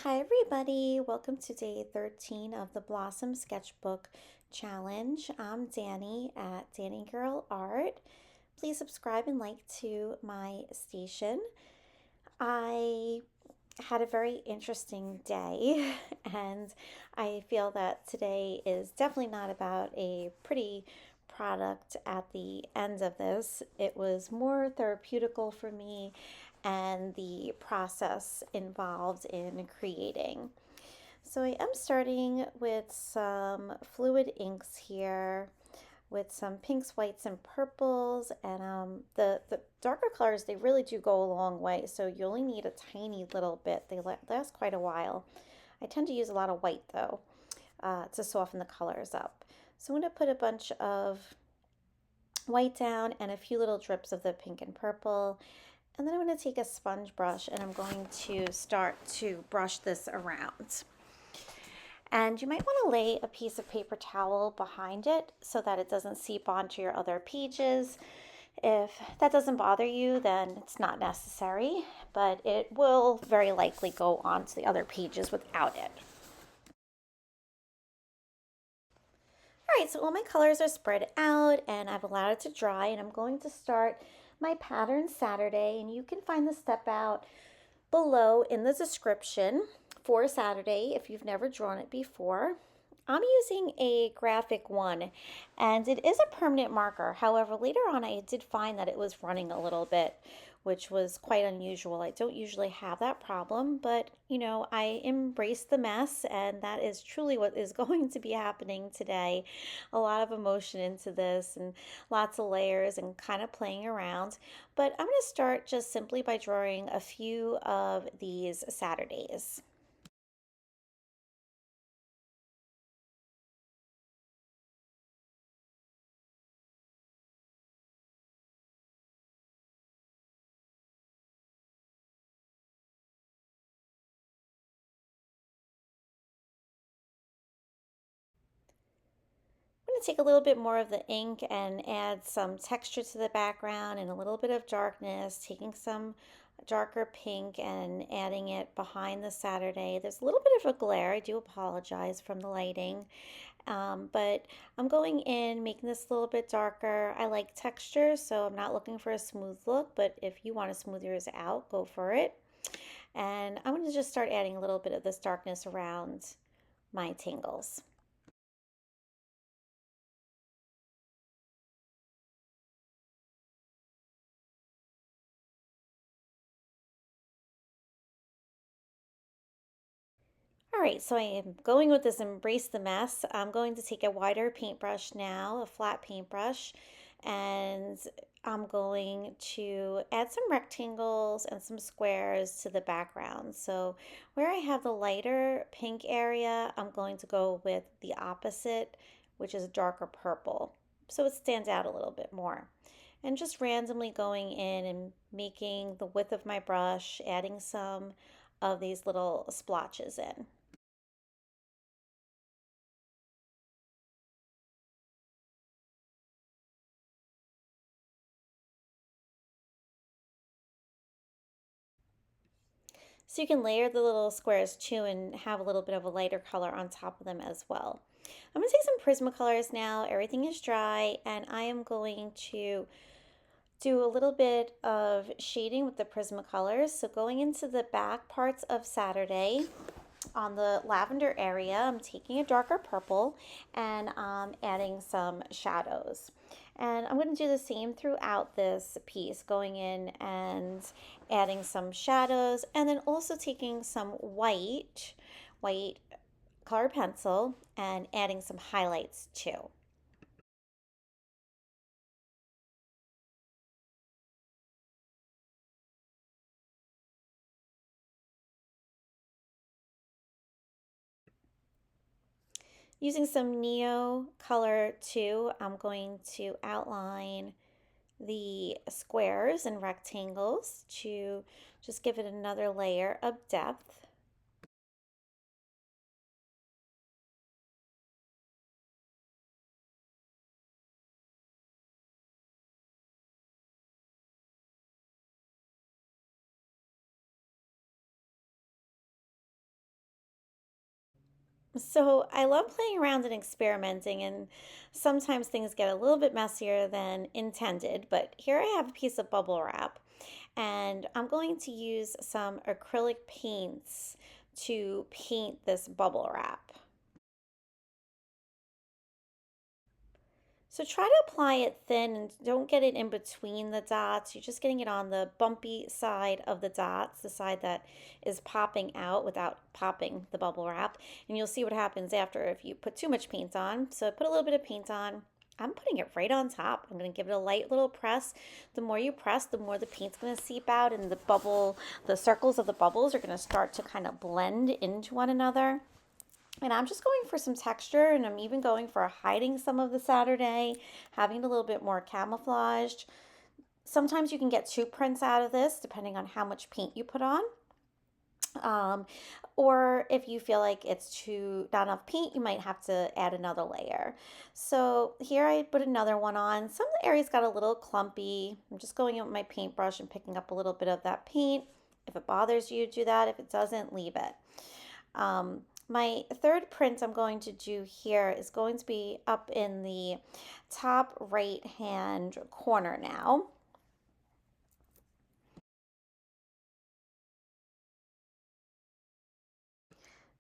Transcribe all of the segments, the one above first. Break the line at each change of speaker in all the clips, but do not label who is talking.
Hi everybody, welcome to day 13 of the Blossom Sketchbook Challenge. I'm Danny at DANIGIRLART. Please subscribe and like to my station. I had a very interesting day and I feel that today is definitely not about a pretty product at the end of this. It was more therapeutical for me and the process involved in creating. So I am starting with some fluid inks here with some pinks, whites, and purples. And the darker colors, they really do go a long way. So you only need a tiny little bit. They last quite a while. I tend to use a lot of white though to soften the colors up. So I'm going to put a bunch of white down and a few little drips of the pink and purple. And then I'm going to take a sponge brush and I'm going to start to brush this around. And you might want to lay a piece of paper towel behind it so that it doesn't seep onto your other pages. If that doesn't bother you, then it's not necessary, but it will very likely go onto the other pages without it. All right, so all my colors are spread out and I've allowed it to dry, and I'm going to start my pattern Saturday, and you can find the step out below in the description for Saturday if you've never drawn it before. I'm using a graphic one and it is a permanent marker. However, later on I did find that it was running a little bit, which was quite unusual. I don't usually have that problem, but you know, I embrace the mess, and that is truly what is going to be happening today. A lot of emotion into this and lots of layers and kind of playing around. But I'm going to start just simply by drawing a few of these Saturdays. I'm going to take a little bit more of the ink and add some texture to the background and a little bit of darkness, taking some darker pink and adding it behind the Saturday. There's a little bit of a glare. I do apologize from the lighting. But I'm going in, making this a little bit darker. I like texture, so I'm not looking for a smooth look, but if you want to smooth yours out, go for it. And I'm going to just start adding a little bit of this darkness around my tangles. All right, so I am going with this Embrace the Mess. I'm going to take a wider paintbrush now, a flat paintbrush, and I'm going to add some rectangles and some squares to the background. So where I have the lighter pink area, I'm going to go with the opposite, which is a darker purple, so it stands out a little bit more. And just randomly going in and making the width of my brush, adding some of these little splotches in. So you can layer the little squares too and have a little bit of a lighter color on top of them as well. I'm going to take some Prismacolors now. Everything is dry, and I am going to do a little bit of shading with the Prismacolors. So going into the back parts of Saturday, on the lavender area, I'm taking a darker purple and adding some shadows. And I'm going to do the same throughout this piece, going in and adding some shadows, and then also taking some white color pencil and adding some highlights too. Using some Neo color too, I'm going to outline the squares and rectangles to just give it another layer of depth. So I love playing around and experimenting, and sometimes things get a little bit messier than intended. But here I have a piece of bubble wrap, and I'm going to use some acrylic paints to paint this bubble wrap. So try to apply it thin and don't get it in between the dots. You're just getting it on the bumpy side of the dots, the side that is popping out without popping the bubble wrap. And you'll see what happens after if you put too much paint on. So put a little bit of paint on. I'm putting it right on top. I'm going to give it a light little press. The more you press, the more the paint's going to seep out and the circles of the bubbles are going to start to kind of blend into one another. And I'm just going for some texture, and I'm even going for hiding some of the Saturday, having it a little bit more camouflaged. Sometimes you can get two prints out of this, depending on how much paint you put on. Um, or if you feel like it's not enough paint, you might have to add another layer. So here I put another one on. Some of the areas got a little clumpy. I'm just going in with my paintbrush and picking up a little bit of that paint. If it bothers you, do that. If it doesn't, leave it. My third print I'm going to do here is going to be up in the top right hand corner now.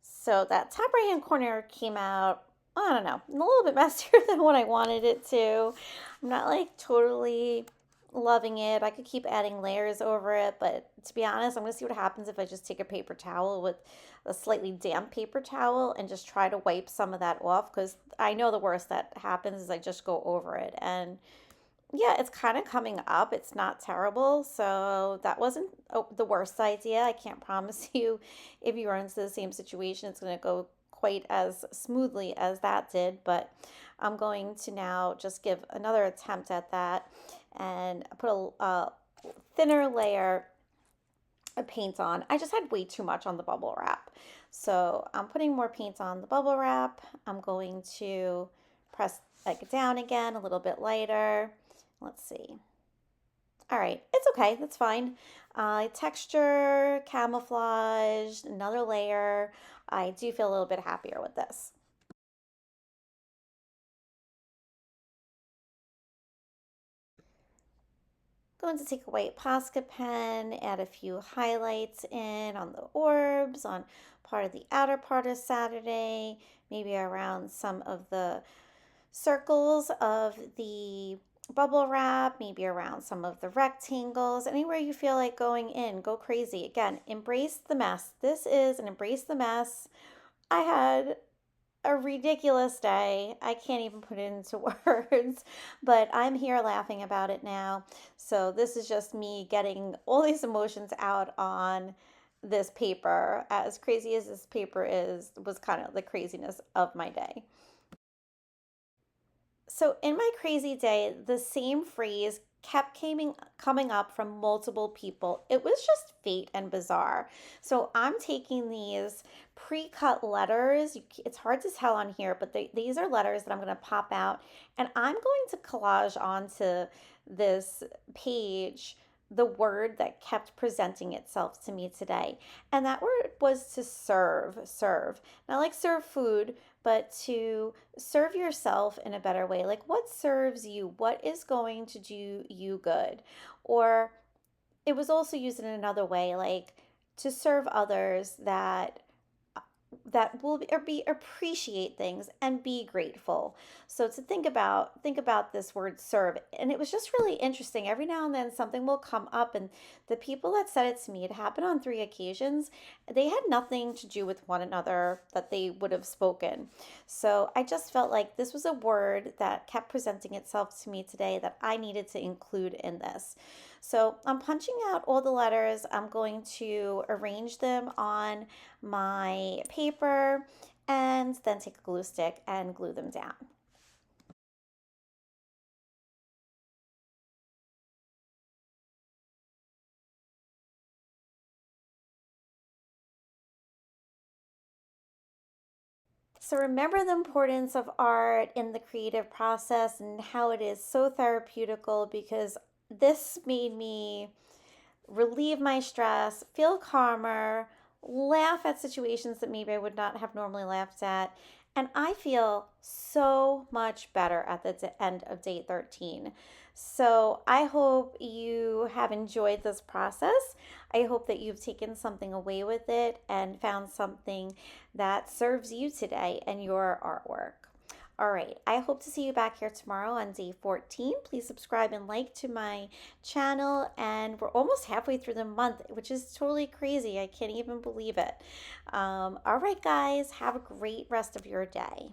So that top right hand corner came out, I don't know, a little bit messier than what I wanted it to. I'm not like totally loving it. I could keep adding layers over it, but to be honest, I'm going to see what happens if I just take a paper towel with a slightly damp paper towel and just try to wipe some of that off, because I know the worst that happens is I just go over it. And yeah, it's kind of coming up. It's not terrible. So that wasn't the worst idea. I can't promise you if you run into the same situation, it's going to go quite as smoothly as that did. But I'm going to now just give another attempt at that and put a thinner layer of paint on. I just had way too much on the bubble wrap. So I'm putting more paint on the bubble wrap. I'm going to press like down again a little bit lighter. Let's see. All right, it's okay, that's fine. Texture, camouflage, another layer. I do feel a little bit happier with this. Going to take a white Posca pen, add a few highlights in on the orbs, on part of the outer part of Saturday, maybe around some of the circles of the bubble wrap, maybe around some of the rectangles, anywhere you feel like going in, go crazy. Again, embrace the mess. This is an embrace the mess. I had a ridiculous day. I can't even put it into words, but I'm here laughing about it now. So this is just me getting all these emotions out on this paper. As crazy as this paper is, was kind of the craziness of my day. So in my crazy day, the same phrase kept coming up from multiple people. It was just fate and bizarre. So I'm taking these pre-cut letters. It's hard to tell on here, but these are letters that I'm going to pop out, and I'm going to collage onto this page the word that kept presenting itself to me today. And that word was to serve, serve. Not like serve food, but to serve yourself in a better way. Like, what serves you? What is going to do you good? Or it was also used in another way, like to serve others that will be appreciate things and be grateful. So to think about this word serve, and it was just really interesting. Every now and then something will come up, and the people that said it to me, it happened on 3 occasions, they had nothing to do with one another that they would have spoken. So I just felt like this was a word that kept presenting itself to me today that I needed to include in this. So I'm punching out all the letters. I'm going to arrange them on my paper and then take a glue stick and glue them down. So remember the importance of art in the creative process and how it is so therapeutical, because this made me relieve my stress, feel calmer, laugh at situations that maybe I would not have normally laughed at. And I feel so much better at the end of day 13. So I hope you have enjoyed this process. I hope that you've taken something away with it and found something that serves you today and your artwork. All right, I hope to see you back here tomorrow on day 14. Please subscribe and like to my channel. And we're almost halfway through the month, which is totally crazy. I can't even believe it. All right, guys, have a great rest of your day.